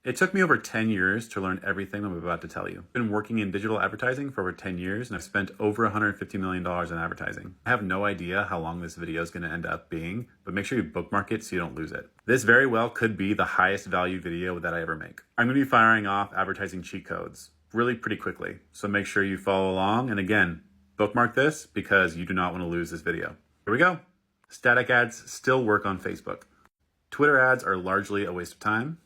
It took me over 10 years to learn everything I'm about to tell you. I've been working in digital advertising for over 10 years and I've spent over $150 million in advertising. I have no idea how long this video is going to end up being, but make sure you bookmark it so you don't lose it. This very well could be the highest value video that I ever make. I'm going to be firing off advertising cheat codes really pretty quickly, so make sure you follow along. And again, bookmark this because you do not want to lose this video. Here we go. Static ads still work on Facebook. Twitter ads are largely a waste of time.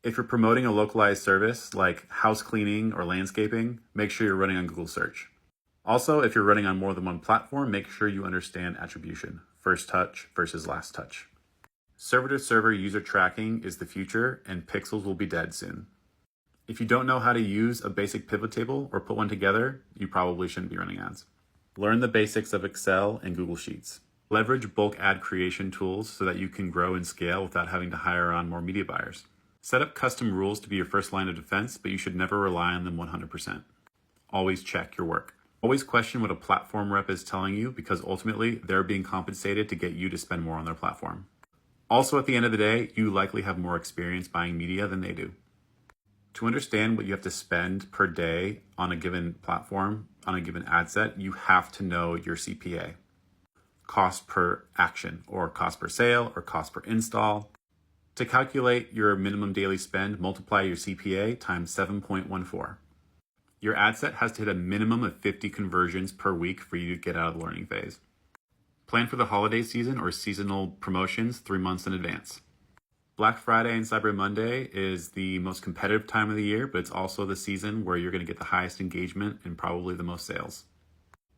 If you're promoting a localized service like house cleaning or landscaping, make sure you're running on Google search. Also, if you're running on more than one platform, make sure you understand attribution, first touch versus last touch. Server-to-server user tracking is the future and pixels will be dead soon. If you don't know how to use a basic pivot table or put one together, you probably shouldn't be running ads. Learn the basics of Excel and Google Sheets. Leverage bulk ad creation tools so that you can grow and scale without having to hire on more media buyers. Set up custom rules to be your first line of defense, but you should never rely on them 100%. Always check your work. Always question what a platform rep is telling you because ultimately they're being compensated to get you to spend more on their platform. Also, at the end of the day, you likely have more experience buying media than they do. To understand what you have to spend per day on a given platform, on a given ad set, you have to know your CPA. Cost per action, or cost per sale, or cost per install. To calculate your minimum daily spend, multiply your CPA times 7.14. Your ad set has to hit a minimum of 50 conversions per week for you to get out of the learning phase. Plan for the holiday season or seasonal promotions 3 months in advance. Black Friday and Cyber Monday is the most competitive time of the year, but it's also the season where you're going to get the highest engagement and probably the most sales.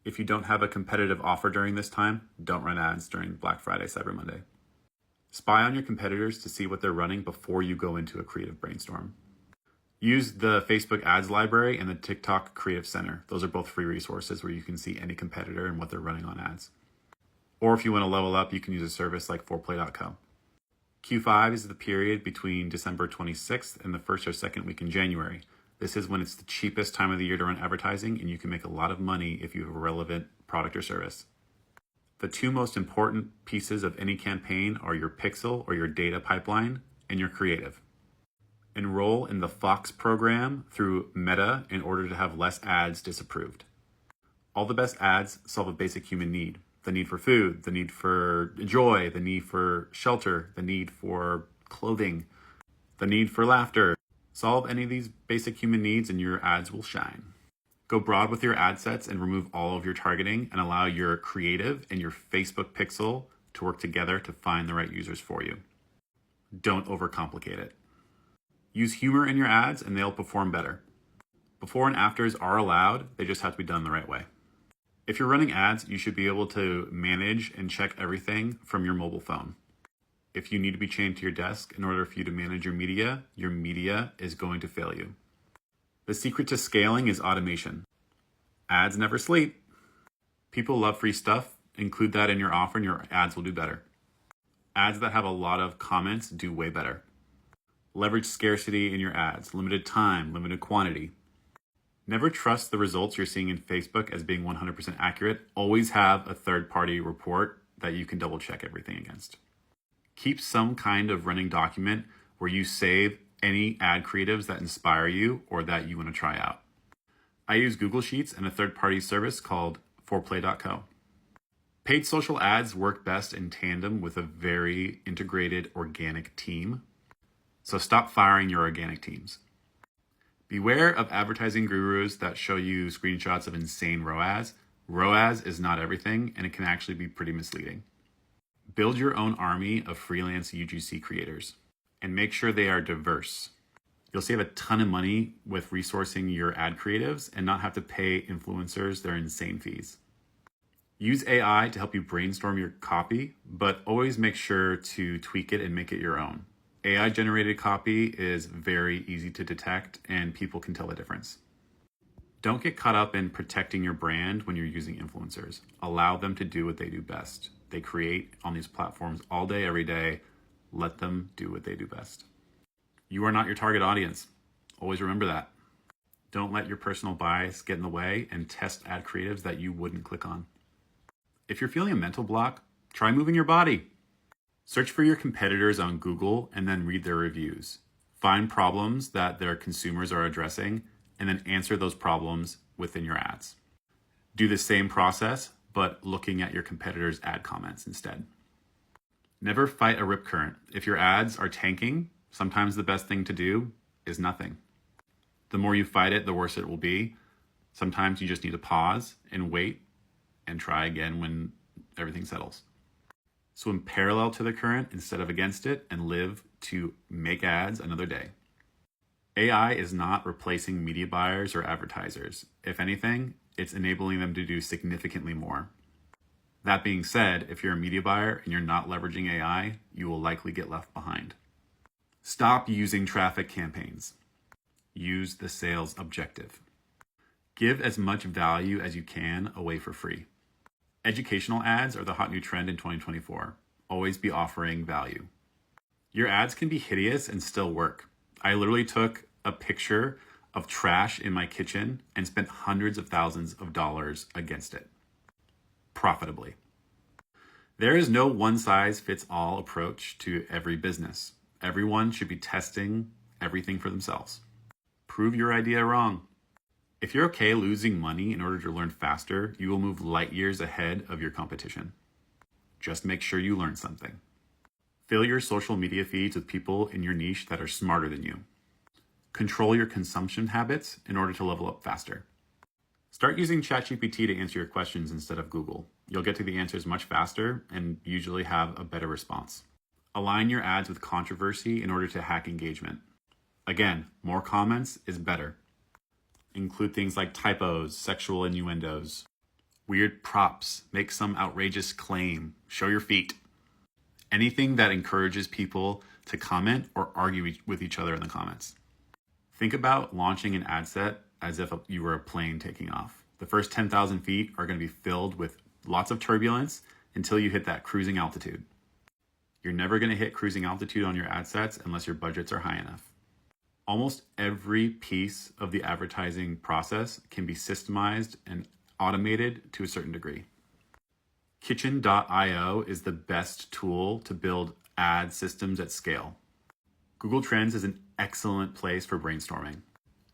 If you don't have a competitive offer during this time, don't run ads during Black Friday, Cyber Monday. Spy on your competitors to see what they're running before you go into a creative brainstorm. Use the Facebook Ads Library and the TikTok Creative Center. Those are both free resources where you can see any competitor and what they're running on ads. Or if you want to level up, you can use a service like foreplay.co. Q5 is the period between December 26th and the first or second week in January. This is when it's the cheapest time of the year to run advertising and you can make a lot of money if you have a relevant product or service. The two most important pieces of any campaign are your pixel or your data pipeline and your creative. Enroll in the Fox program through Meta in order to have less ads disapproved. All the best ads solve a basic human need. The need for food, the need for joy, the need for shelter, the need for clothing, the need for laughter. Solve any of these basic human needs and your ads will shine. Go broad with your ad sets and remove all of your targeting and allow your creative and your Facebook pixel to work together to find the right users for you. Don't overcomplicate it. Use humor in your ads and they'll perform better. Before and afters are allowed, they just have to be done the right way. If you're running ads, you should be able to manage and check everything from your mobile phone. If you need to be chained to your desk in order for you to manage your media is going to fail you. The secret to scaling is automation. Ads never sleep. People love free stuff. Include that in your offer and your ads will do better. Ads that have a lot of comments do way better. Leverage scarcity in your ads. Limited time, limited quantity. Never trust the results you're seeing in Facebook as being 100% accurate. Always have a third-party report that you can double-check everything against. Keep some kind of running document where you save any ad creatives that inspire you or that you want to try out. I use Google Sheets and a third-party service called foreplay.co. Paid social ads work best in tandem with a very integrated organic team. So stop firing your organic teams. Beware of advertising gurus that show you screenshots of insane ROAS. ROAS is not everything, and it can actually be pretty misleading. Build your own army of freelance UGC creators and make sure they are diverse. You'll save a ton of money with resourcing your ad creatives and not have to pay influencers their insane fees. Use AI to help you brainstorm your copy, but always make sure to tweak it and make it your own. AI-generated copy is very easy to detect and people can tell the difference. Don't get caught up in protecting your brand when you're using influencers. Allow them to do what they do best. They create on these platforms all day, every day. Let them do what they do best. You are not your target audience. Always remember that. Don't let your personal bias get in the way and test ad creatives that you wouldn't click on. If you're feeling a mental block, try moving your body. Search for your competitors on Google and then read their reviews. Find problems that their consumers are addressing and then answer those problems within your ads. Do the same process, but looking at your competitors' ad comments instead. Never fight a rip current. If your ads are tanking, sometimes the best thing to do is nothing. The more you fight it, the worse it will be. Sometimes you just need to pause and wait and try again when everything settles. Swim parallel to the current instead of against it and live to make ads another day. AI is not replacing media buyers or advertisers. If anything, it's enabling them to do significantly more. That being said, if you're a media buyer and you're not leveraging AI, you will likely get left behind. Stop using traffic campaigns. Use the sales objective. Give as much value as you can away for free. Educational ads are the hot new trend in 2024. Always be offering value. Your ads can be hideous and still work. I literally took a picture of trash in my kitchen and spent hundreds of thousands of dollars against it. Profitably. There is no one-size-fits-all approach to every business. Everyone should be testing everything for themselves. Prove your idea wrong. If you're okay losing money in order to learn faster, you will move light years ahead of your competition. Just make sure you learn something. Fill your social media feeds with people in your niche that are smarter than you. Control your consumption habits in order to level up faster. Start using ChatGPT to answer your questions instead of Google. You'll get to the answers much faster and usually have a better response. Align your ads with controversy in order to hack engagement. Again, more comments is better. Include things like typos, sexual innuendos, weird props, make some outrageous claim, show your feet. Anything that encourages people to comment or argue with each other in the comments. Think about launching an ad set as if you were a plane taking off. The first 10,000 feet are going to be filled with lots of turbulence until you hit that cruising altitude. You're never going to hit cruising altitude on your ad sets unless your budgets are high enough. Almost every piece of the advertising process can be systemized and automated to a certain degree. Kitchen.io is the best tool to build ad systems at scale. Google Trends is an excellent place for brainstorming.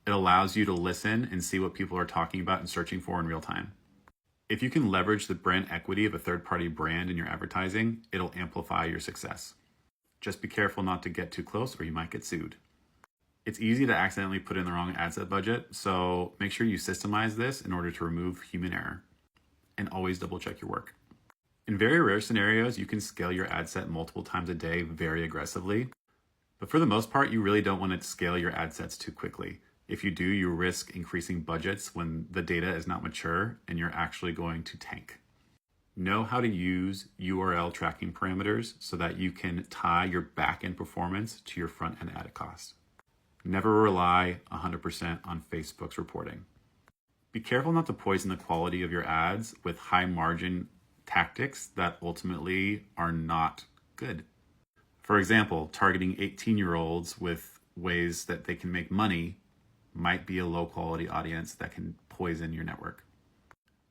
It allows you to listen and see what people are talking about and searching for in real time. If you can leverage the brand equity of a third-party brand in your advertising, it'll amplify your success. Just be careful not to get too close or you might get sued. It's easy to accidentally put in the wrong ad set budget, so make sure you systemize this in order to remove human error. And always double check your work. In very rare scenarios, you can scale your ad set multiple times a day very aggressively. But for the most part, you really don't want to scale your ad sets too quickly. If you do, you risk increasing budgets when the data is not mature and you're actually going to tank. Know how to use URL tracking parameters so that you can tie your back-end performance to your front-end ad cost. Never rely 100% on Facebook's reporting. Be careful not to poison the quality of your ads with high-margin tactics that ultimately are not good. For example, targeting 18-year-olds with ways that they can make money might be a low-quality audience that can poison your network.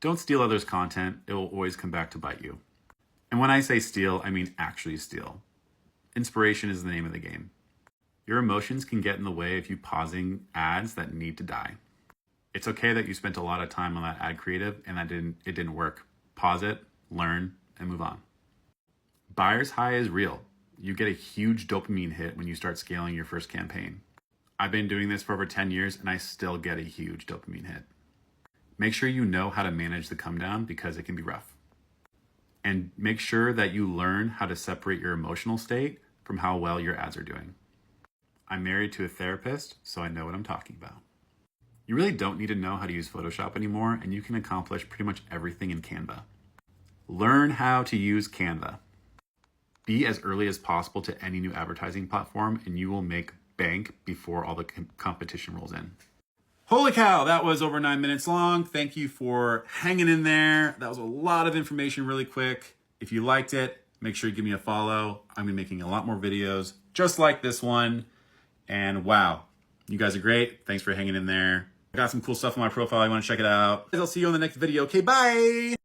Don't steal others' content. It will always come back to bite you. And when I say steal, I mean actually steal. Inspiration is the name of the game. Your emotions can get in the way of you pausing ads that need to die. It's okay that you spent a lot of time on that ad creative and it didn't work. Pause it, learn, and move on. Buyer's high is real. You get a huge dopamine hit when you start scaling your first campaign. I've been doing this for over 10 years and I still get a huge dopamine hit. Make sure you know how to manage the come down because it can be rough. And make sure that you learn how to separate your emotional state from how well your ads are doing. I'm married to a therapist, so I know what I'm talking about. You really don't need to know how to use Photoshop anymore, and you can accomplish pretty much everything in Canva. Learn how to use Canva. Be as early as possible to any new advertising platform, and you will make bank before all the competition rolls in. Holy cow, that was over 9 minutes long. Thank you for hanging in there. That was a lot of information really quick. If you liked it, make sure you give me a follow. I'm gonna be making a lot more videos just like this one. And wow, you guys are great. Thanks for hanging in there. I got some cool stuff on my profile. I want to check it out. I'll see you on the next video. Okay, bye.